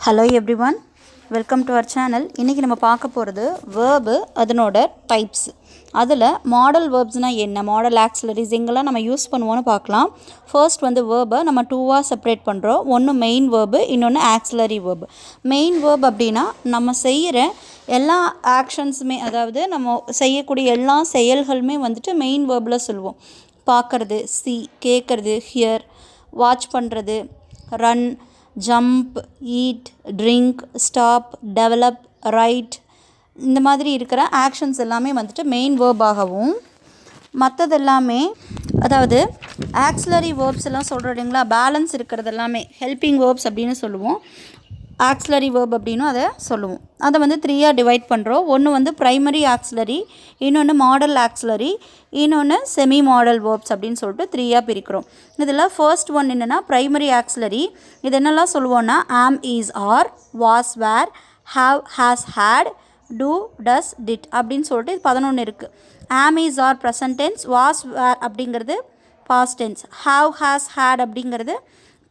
Hello everyone, welcome to our channel. இன்னைக்கு நம்ம பார்க்க போகிறது verb அதனோட types. அதில் model verbsனா என்ன, model auxiliaries எங்கெல்லாம் நம்ம யூஸ் பண்ணுவோன்னு பார்க்கலாம். ஃபர்ஸ்ட் வந்து verb நம்ம டூவாக செப்பரேட் பண்ணுறோம். ஒன்று மெயின் verb, இன்னொன்று auxiliary verb. மெயின் verb அப்படின்னா நம்ம செய்கிற எல்லா ஆக்ஷன்ஸுமே, அதாவது நம்ம செய்யக்கூடிய எல்லா செயல்களுமே வந்துட்டு மெயின் வேர்பில் சொல்லுவோம். பார்க்குறது see, கேட்குறது hear, வாட்ச் பண்ணுறது run, jump, eat, drink, stop, develop, right, இந்த மாதிரி இருக்கிற ஆக்ஷன்ஸ் எல்லாமே வந்துட்டு மெயின் வேர்பாகவும், மற்றது எல்லாமே அதாவது ஆக்சிலரி வேர்ப்ஸ் எல்லாம் சொல்கிறோம் இல்லைங்களா, பேலன்ஸ் இருக்கிறது எல்லாமே ஹெல்பிங் வேர்ப்ஸ் அப்படின்னு சொல்லுவோம். ஆக்சிலரி வேர்ப் அப்படின்னும் அதை சொல்லுவோம். அதை வந்து த்ரீயாக டிவைட் பண்ணுறோம். ஒன்று வந்து ப்ரைமரி ஆக்சிலரி, இன்னொன்று மாடல் ஆக்சிலரி, இன்னொன்று செமி மாடல் வேர்ப்ஸ் அப்படின்னு சொல்லிட்டு த்ரீயாக பிரிக்கிறோம். இதில் ஃபர்ஸ்ட் ஒன் என்னென்னா ப்ரைமரி ஆக்சிலரி. இது என்னெல்லாம் சொல்லுவோன்னா am, is, are, was, were, have, has, had, do, does, did அப்படின்னு சொல்லிட்டு 11 இருக்குது. Am, is, are present tense, was, were அப்படிங்கிறது past tense, have, has, had அப்படிங்கிறது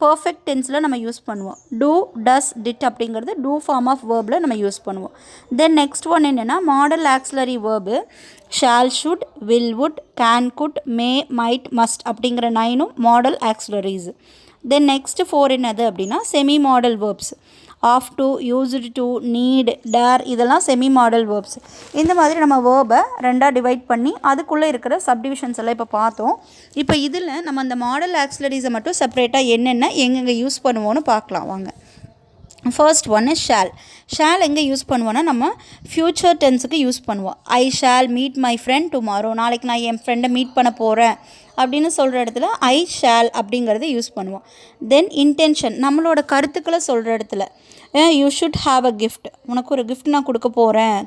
பர்ஃபெக்ட் டென்ஸில் நம்ம யூஸ் பண்ணுவோம். டூ, டஸ், டிட் அப்படிங்கிறது டூ ஃபார்ம் ஆஃப் வேர்பில் நம்ம யூஸ் பண்ணுவோம். தென் நெக்ஸ்ட் ஒன் என்னென்னா modal auxiliary verb shall, should, will, would, can, could, may, might, must அப்படிங்கிற 9 மாடல் ஆக்சிலரிஸ். தென் நெக்ஸ்ட் 4 என்னது அப்படின்னா semi modal verbs have to, used to, need, dare, இதெல்லாம் semi modal verbs. இந்த மாதிரி நம்ம வேர்பை ரெண்டாக divide பண்ணி அதுக்குள்ளே இருக்கிற சப்டிவிஷன்ஸ் எல்லாம் இப்போ பார்த்தோம். இப்போ இதில் நம்ம அந்த மாடல் ஆக்சிலரிஸை மட்டும் செப்பரேட்டாக என்னென்ன எங்கெங்கே யூஸ் பண்ணுவோன்னு பார்க்கலாம் வாங்க. First one is shall. Shall எங்கே யூஸ் பண்ணுவோன்னா நம்ம ஃப்யூச்சர் டென்ஸுக்கு யூஸ் பண்ணுவோம். I shall meet my friend tomorrow, நாளைக்கு நான் என் ஃப்ரெண்டை மீட் பண்ண போகிறேன் அப்படின்னு சொல்கிற இடத்துல ஐ ஷால் அப்படிங்கிறத யூஸ் பண்ணுவோம். தென் இன்டென்ஷன், நம்மளோட கருத்துக்களை சொல்கிற இடத்துல you should have a gift, உனக்கு ஒரு கிஃப்ட் நான் கொடுக்க போகிறேன்,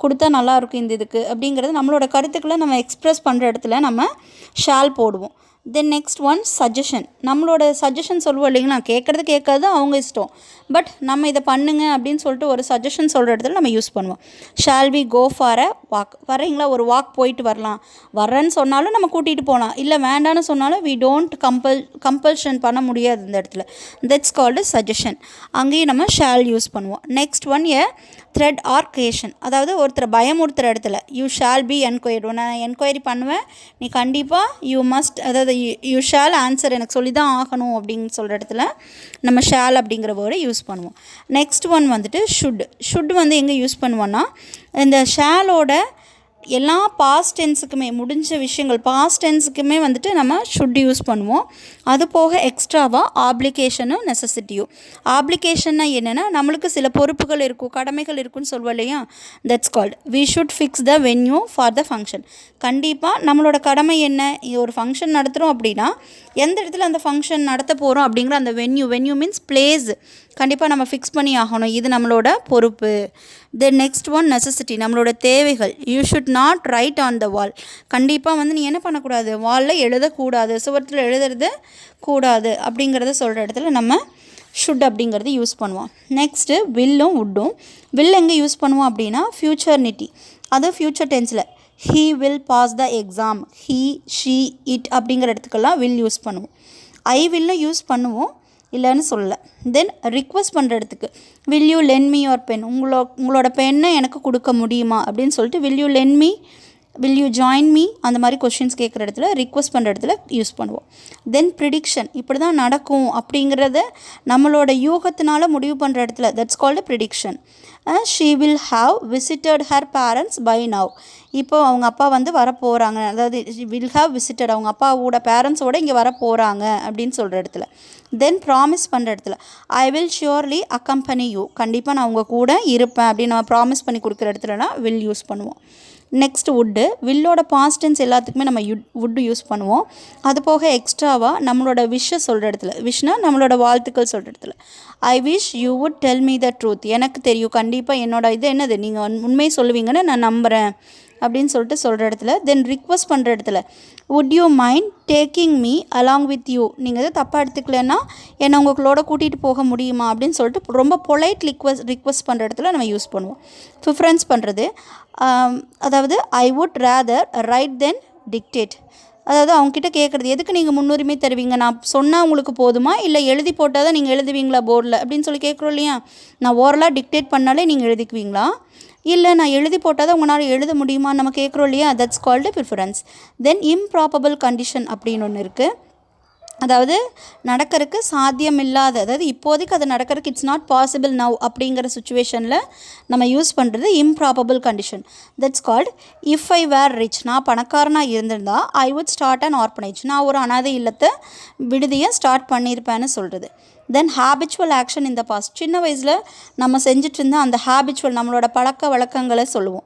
கொடுத்தா நல்லாயிருக்கும் இந்த இதுக்கு அப்படிங்கிறது நம்மளோட கருத்துக்களை நம்ம எக்ஸ்ப்ரெஸ் பண்ணுற இடத்துல நம்ம ஷால் போடுவோம். தென் நெக்ஸ்ட் ஒன் சஜஷன். நம்மளோட சஜஷன் சொல்லுவோம் இல்லைங்களா, கேட்குறது அவங்க இஷ்டம், பட் நம்ம இதை பண்ணுங்க அப்படின்னு சொல்லிட்டு ஒரு சஜஷன் சொல்கிற இடத்துல நம்ம யூஸ் பண்ணுவோம். Shall we go for a walk, வரீங்களா ஒரு வாக் போயிட்டு வரலாம், வரேன்னு சொன்னாலும் நம்ம கூட்டிகிட்டு போகலாம், இல்லை வேண்டான்னு சொன்னாலும் வி டோன்ட் கம்பல்ஷன் பண்ண முடியாது இந்த இடத்துல. தட்ஸ் கால்டு சஜஷன், அங்கேயும் நம்ம ஷால் யூஸ் பண்ணுவோம். Next one a threat or creation, அதாவது ஒருத்தரை பயமுறுத்துகிற இடத்துல யூ ஷால் பி என்கொயர்டு, நான் என்கொயரி பண்ணுவேன், நீ கண்டிப்பாக யூ மஸ்ட், அதாவது யூ ஷால் ஆன்சர், எனக்கு சொல்லி தான் ஆகணும் அப்படின்னு சொல்கிற இடத்துல நம்ம ஷால் அப்படிங்கிற வேர்டை யூஸ் பண்ணுவோம். நெக்ஸ்ட் ஒன் வந்துட்டு ஷுட் வந்து எங்கே யூஸ் பண்ணுவோன்னா இந்த ஷாலோட எல்லா பாஸ்ட் டென்ஸுக்குமே, முடிஞ்ச விஷயங்கள் பாஸ்ட் டென்ஸுக்குமே வந்துட்டு நம்ம ஷுட் யூஸ் பண்ணுவோம். அது போக எக்ஸ்ட்ராவாக ஆப்ளிகேஷனும் நெசசிட்டியும். ஆப்ளிகேஷன்னா என்னென்னா நம்மளுக்கு சில பொறுப்புகள் இருக்கும், கடமைகள் இருக்குன்னு சொல்லுவோம் இல்லையா, that's called we should fix the venue for the function. கண்டிப்பாக நம்மளோட கடமை என்ன, ஒரு ஃபங்க்ஷன் நடத்துகிறோம் அப்படின்னா எந்த இடத்துல அந்த ஃபங்க்ஷன் நடத்த போகிறோம் அப்படிங்கிற அந்த வென்யூ மீன்ஸ் பிளேஸ் கண்டிப்பாக நம்ம ஃபிக்ஸ் பண்ணி ஆகணும், இது நம்மளோட பொறுப்பு. தென் நெக்ஸ்ட் ஒன் நெசசிட்டி, நம்மளோட தேவைகள். You should not write on the wall, கண்டிப்பாக வந்து நீ என்ன பண்ணக்கூடாது, வாலில் எழுதக்கூடாது, சுவரத்தில் எழுதுறது கூடாது அப்படிங்கிறத சொல்கிற இடத்துல நம்ம ஷுட் அப்படிங்கிறது யூஸ் பண்ணுவோம். நெக்ஸ்ட்டு வில்லும் வுட்டும். வில் எங்கே யூஸ் பண்ணுவோம் அப்படின்னா ஃப்யூச்சர்னிட்டி, அது ஃப்யூச்சர் டென்ஸில் he will pass the exam, he, she, it அப்படிங்கிற இடத்துக்கெல்லாம் வில் யூஸ் பண்ணுவோம். ஐ வில்லும் யூஸ் பண்ணுவோம், இல்லைன்னு சொல்லலை. தென் ரிக்வெஸ்ட் பண்ணுற இடத்துக்கு will you lend me your pen, உங்களோட பெண்ணை எனக்கு கொடுக்க முடியுமா அப்படின்னு சொல்லிட்டு will you lend me, will you join me, அந்த மாதிரி கொஷின்ஸ் கேட்குற இடத்துல ரிக்வெஸ்ட் பண்ணுற இடத்துல யூஸ் பண்ணுவோம். தென் ப்ரிடிக்ஷன், இப்படி தான் நடக்கும் அப்படிங்கிறத நம்மளோட யூகத்தினால முடிவு பண்ணுற இடத்துல that's called prediction. She will have visited her parents by now, இப்போ அவங்க அப்பா வந்து வரப்போகிறாங்க, அதாவது வில் ஹாவ் விசிட்டட், அவங்க அப்பாவோட பேரண்ட்ஸோடு இங்கே வரப்போகிறாங்க அப்படின்னு சொல்கிற இடத்துல. தென் ப்ராமிஸ் பண்ணுற இடத்துல I will surely accompany you, கண்டிப்பாக நான் உங்கள் கூட இருப்பேன் அப்படின்னு நம்ம ப்ராமிஸ் பண்ணி கொடுக்குற இடத்துலலாம் வில் யூஸ் பண்ணுவோம். நெக்ஸ்ட் வுட்டு, வில்லோட பாஸ்ட் டென்ஸ் எல்லாத்துக்குமே நம்ம வுட்டு யூஸ் பண்ணுவோம். அது போக எக்ஸ்ட்ராவாக நம்மளோட விஷை சொல்கிற இடத்துல, விஷனா நம்மளோட வாழ்த்துக்கள் சொல்கிற இடத்துல I wish you would tell me the truth, எனக்கு தெரியும் கண்டிப்பாக என்னோட இது என்னது நீங்கள் உண்மை சொல்லுவீங்கன்னு நான் நம்புகிறேன் அப்படின்னு சொல்லிட்டு சொல்கிற இடத்துல. தென் ரிக்வெஸ்ட் பண்ணுற இடத்துல would you mind taking me along with you, நீங்கள் எது தப்பாக எடுத்துக்கலன்னா என்னை உங்களோட கூட்டிகிட்டு போக முடியுமா அப்படின்னு சொல்லிட்டு ரொம்ப பொலைட் ரிக்வெஸ்ட் பண்ணுற இடத்துல நம்ம யூஸ் பண்ணுவோம். ப்ரிஃபரன்ஸ் பண்ணுறது, அதாவது I would rather right then dictate, அதாவது அவங்ககிட்ட கேட்குறது, எதுக்கு நீங்கள் முன்னுரிமை தருவீங்க, நான் சொன்னால் உங்களுக்கு போதுமா இல்லை எழுதி போட்டால் தான் நீங்கள் எழுதுவீங்களா போர்டில் அப்படின்னு சொல்லி கேட்குறோம் இல்லையா. நான் ஓரலாக டிக்டேட் பண்ணாலே நீங்கள் எழுதிக்குவீங்களா, இல்லை நான் எழுதி போட்டால் தான் உங்களால் எழுத முடியுமான்னு நம்ம கேட்குறோம் இல்லையா. That's called preference. Then improbable condition அப்படின்னு ஒன்று இருக்குது. அதாவது நடக்கிறதுக்கு சாத்தியமில்லாத, அதாவது இப்போதைக்கு அது நடக்கிறதுக்கு இட்ஸ் நாட் பாசிபிள் நவ் அப்படிங்கிற சுச்சுவேஷனில் நம்ம யூஸ் பண்ணுறது improbable condition. That's called if I were rich. நான் பணக்காரனாக இருந்திருந்தா I would start an orphanage. நான் ஒரு அனாதை இல்லத்தை விடுதியை ஸ்டார்ட் பண்ணியிருப்பேன்னு சொல்கிறது. தென் ஹேபிச்சுவல் ஆக்ஷன் இந்த பாஸ்ட். சின்ன வயசில் நம்ம செஞ்சுட்டு இருந்தால் அந்த ஹேபிச்சுவல் நம்மளோட பழக்க வழக்கங்களை சொல்லுவோம்.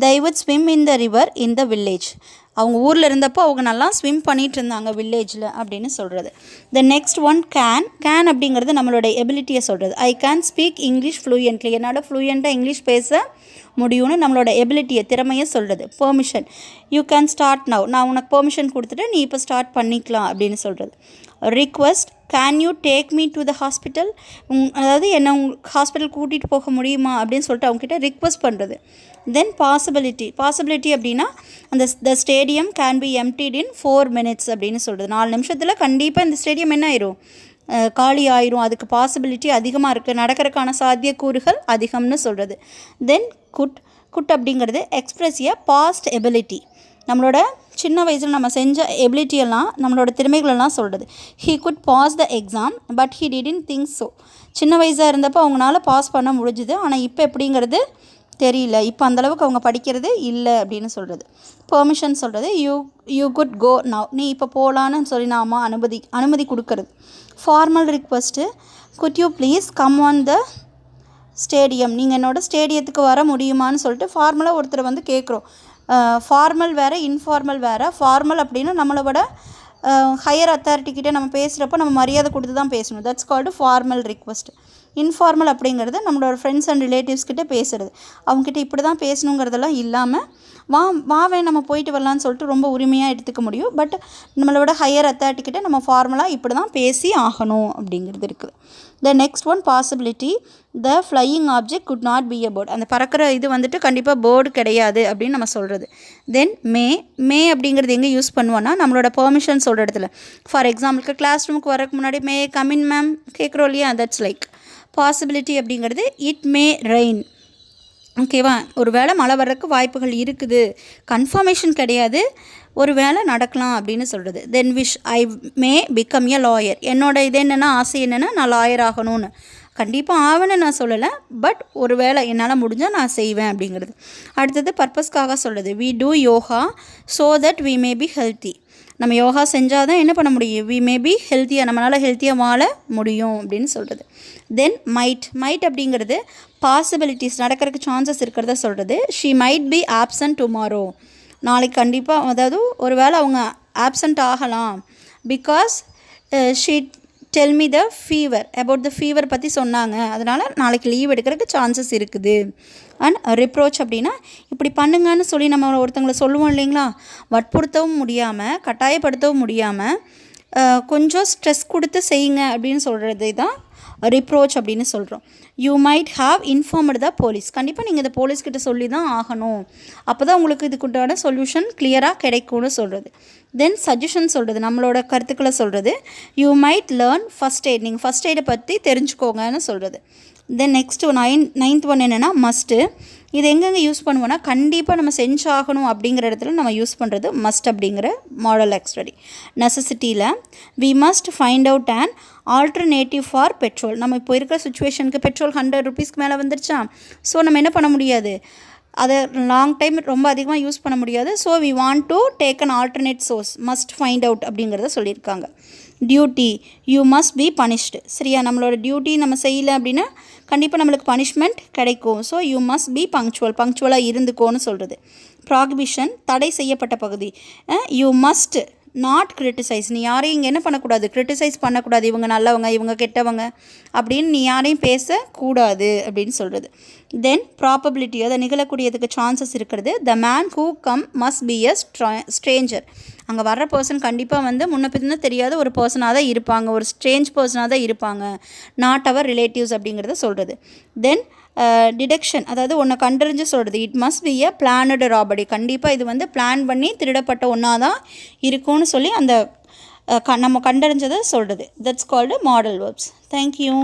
they would swim in the river in the village. அவங்க ஊரில் இருந்தப்போ அவங்க நல்லா ஸ்விம் பண்ணிகிட்டு இருந்தாங்க வில்லேஜில் அப்படின்னு சொல்கிறது. த நெக்ஸ்ட் ஒன் கேன் அப்படிங்கிறது நம்மளோட எபிலிட்டியை சொல்கிறது. I can speak English fluently. என்னால் ஃப்ளூயண்ட்டாக இங்கிலீஷ் பேச முடியும்னு நம்மளோட எபிலிட்டியை, திறமையை சொல்கிறது. Permission, you can start now. நான் உனக்கு பெர்மிஷன் கொடுத்துட்டு நீ இப்போ ஸ்டார்ட் பண்ணிக்கலாம் அப்படின்னு சொல்கிறது. Request, can you take me to the hospital. அதாவது என்னை ஹாஸ்பிட்டல் கூட்டிகிட்டு போக முடியுமா அப்படின்னு சொல்லிட்டு அவங்ககிட்ட ரிக்வெஸ்ட் பண்ணுறது. தென் பாசிபிலிட்டி அப்படின்னா the stadium can be emptied in 4 minutes அப்படின்னு சொல்கிறது. 4 நிமிஷத்தில் கண்டிப்பாக இந்த ஸ்டேடியம் என்ன ஆயிரும், காலி ஆயிரும். அதுக்கு பாசிபிலிட்டி அதிகமாக இருக்குது, நடக்கிறதுக்கான சாத்தியக்கூறுகள் அதிகம்னு சொல்கிறது. தென் குட் அப்படிங்கிறது எக்ஸ்பிரஸ் எ பாஸ்ட் எபிலிட்டி. நம்மளோட சின்ன வயசில் நம்ம செஞ்ச எபிலிட்டியெல்லாம், நம்மளோட திறமைகளெல்லாம் சொல்கிறது. He could pass the exam but he didn't think so. சின்ன வயசாக இருந்தப்போ அவங்களால பாஸ் பண்ண முடிஞ்சுது, ஆனால் இப்போ எப்படிங்கிறது தெரியல, இப்போ அந்தளவுக்கு அவங்க படிக்கிறது இல்லை அப்படின்னு சொல்கிறது. பெர்மிஷன் சொல்கிறது. You could go now. நீ இப்போ போகலான்னு சொல்லி நாம அனுமதி கொடுக்கறது. Formal request, could you please come on the stadium. நீங்கள் என்னோட ஸ்டேடியத்துக்கு வர முடியுமான்னு சொல்லிட்டு ஃபார்மலாக ஒருத்தர் வந்து கேட்குறோம். ஃபார்மல் வேறு, இன்ஃபார்மல் வேறு. ஃபார்மல் அப்படின்னா நம்மளோட ஹையர் அத்தாரிட்டிக்கிட்டே நம்ம பேசுகிறப்போ நம்ம மரியாதை கொடுத்து தான் பேசணும். That's called formal request. Informal அப்படிங்கிறது நம்மளோட ஃப்ரெண்ட்ஸ் அண்ட் ரிலேட்டிவ்ஸ் கிட்டே பேசுகிறது. அவங்ககிட்ட இப்படி தான் பேசணுங்கிறதெல்லாம் இல்லாமல் வாவே நம்ம போயிட்டு வரலான்னு சொல்லிட்டு ரொம்ப உரிமையாக எடுத்துக்க முடியும். பட் நம்மளோட ஹையர் அத்தாரிட்டிக்கிட்ட நம்ம ஃபார்மலாக இப்படி தான் பேசி ஆகணும் அப்படிங்கிறது இருக்குது. The next one possibility, the flying object could not be a bird. அந்த பறக்கிற இது வந்துட்டு கண்டிப்பாக பேர்டு கிடையாது அப்படின்னு நம்ம சொல்கிறது. தென் மே அப்படிங்கிறது எங்கே யூஸ் பண்ணுவோன்னா நம்மளோட பெர்மிஷன் சொல்கிற இடத்துல. ஃபார் எக்ஸாம்பிளுக்கு கிளாஸ் ரூமுக்கு வரக்கு முன்னாடி மே கமின் மேம் கேட்குறோம் இல்லையா, தட்ஸ் லைக். பாசிபிலிட்டி அப்படிங்கிறது இட் மே ரெயின். ஓகேவா, ஒரு வேளை மழை வர்றதுக்கு வாய்ப்புகள் இருக்குது, கன்ஃபர்மேஷன் கிடையாது, ஒரு வேளை நடக்கலாம் அப்படின்னு சொல்கிறது. Then wish, I may become a lawyer. என்னோட இது என்னென்னா, ஆசை என்னென்னா நான் லாயர் ஆகணும்னு. கண்டிப்பாக ஆவேன்னு நான் சொல்லலை, பட் ஒரு வேளை என்னால் முடிஞ்சால் நான் செய்வேன் அப்படிங்கிறது. அடுத்தது பர்பஸ்க்காக சொல்கிறது. We do yoga so that we may be healthy. நம்ம யோகா செஞ்சால் தான் என்ன பண்ண முடியும், வி மே பி ஹெல்த்தியாக, நம்மளால் ஹெல்த்தியாக வாழ முடியும் அப்படின்னு சொல்கிறது. தென் மைட் அப்படிங்கிறது பாசிபிலிட்டிஸ், நடக்கிறதுக்கு சான்சஸ் இருக்கிறத சொல்கிறது. She might be absent tomorrow. நாளைக்கு கண்டிப்பாக, அதாவது ஒரு வேளை அவங்க ஆப்சண்ட் ஆகலாம். Because she tell me the fever, about the fever பற்றி சொன்னாங்க, அதனால் நாளைக்கு லீவ் எடுக்கிறதுக்கு சான்சஸ் இருக்குது. அண்ட் ரிப்ரோச் அப்படின்னா இப்படி பண்ணுங்கன்னு சொல்லி நம்ம ஒருத்தங்களை சொல்லுவோம் இல்லைங்களா, வற்புறுத்தவும் முடியாமல் கட்டாயப்படுத்தவும் முடியாமல் கொஞ்சம் ஸ்ட்ரெஸ் கொடுத்து செய்யுங்க அப்படின்னு சொல்கிறது தான் ரிப்ரோச் அப்படின்னு சொல்கிறோம். You might have informed the police. கண்டிப்பாக நீங்கள் இந்த போலீஸ்கிட்ட சொல்லி தான் ஆகணும், அப்போ தான் உங்களுக்கு இதுக்குண்டான சொல்யூஷன் கிளியராக கிடைக்கும்னு சொல்கிறது. தென் சஜஷன் சொல்கிறது, நம்மளோட கருத்துக்களை சொல்கிறது. You might learn first aid. நீங்கள் ஃபஸ்ட் எய்டை பற்றி தெரிஞ்சுக்கோங்கன்னு சொல்கிறது. தென் நெக்ஸ்ட்டு நைன்த் ஒன் என்னென்னா மஸ்ட்டு. இது எங்கெங்கே யூஸ் பண்ணுவோன்னா, கண்டிப்பாக நம்ம செஞ்சாகணும் அப்படிங்கிற இடத்துல நம்ம யூஸ் பண்ணுறது மஸ்ட் அப்படிங்கிற மாடல் ஆக்சுவலி. நெசசிட்டியில் we must find out and alternative for petrol. நம்ம இப்போ இருக்கிற சுச்சுவேஷனுக்கு பெட்ரோல் 100 rupeesக்கு மேலே வந்துருச்சா, ஸோ நம்ம என்ன பண்ண முடியாது, அதை லாங் டைம் ரொம்ப அதிகமாக யூஸ் பண்ண முடியாது. So we want to take an alternate source, must find out அப்படிங்கிறத சொல்லியிருக்காங்க. Duty, you must be punished. சரியா, நம்மளோட டியூட்டி நம்ம செய்யலை அப்படின்னா கண்டிப்பாக நம்மளுக்கு பனிஷ்மெண்ட் கிடைக்கும். ஸோ யூ மஸ்ட் பி பங்க்சுவலாக இருந்துக்கோன்னு சொல்கிறது. ப்ராகிபிஷன், தடை செய்யப்பட்ட பகுதி. You must not criticise. நீ யாரையும் இங்கே என்ன பண்ணக்கூடாது, கிரிட்டிசைஸ் பண்ணக்கூடாது, இவங்க நல்லவங்க இவங்க கெட்டவங்க அப்படின்னு நீ யாரையும் பேசக்கூடாது அப்படின்னு சொல்கிறது. தென் ப்ராபபிலிட்டி, அதை நிகழக்கூடியதுக்கு சான்சஸ் இருக்கிறது. The man who come must be a Stranger. அங்கே வர்ற பர்சன் கண்டிப்பாக வந்து முன்ன பின்ன தெரியாத ஒரு பர்சனாக தான் இருப்பாங்க, ஒரு ஸ்ட்ரேஞ்ச் பர்சனாக தான் இருப்பாங்க, நாட் அவர் ரிலேட்டிவ்ஸ் அப்படிங்கிறத சொல்கிறது. தென் டிடெக்ஷன், அதாவது ஒன்று கண்டறிஞ்சு சொல்கிறது. It must be a planned robbery. கண்டிப்பாக இது வந்து பிளான் பண்ணி திருடப்பட்ட ஒன்றா தான் இருக்கும்னு சொல்லி அந்த நம்ம கண்டறிஞ்சதை சொல்கிறது. That's called model verbs. Thank you.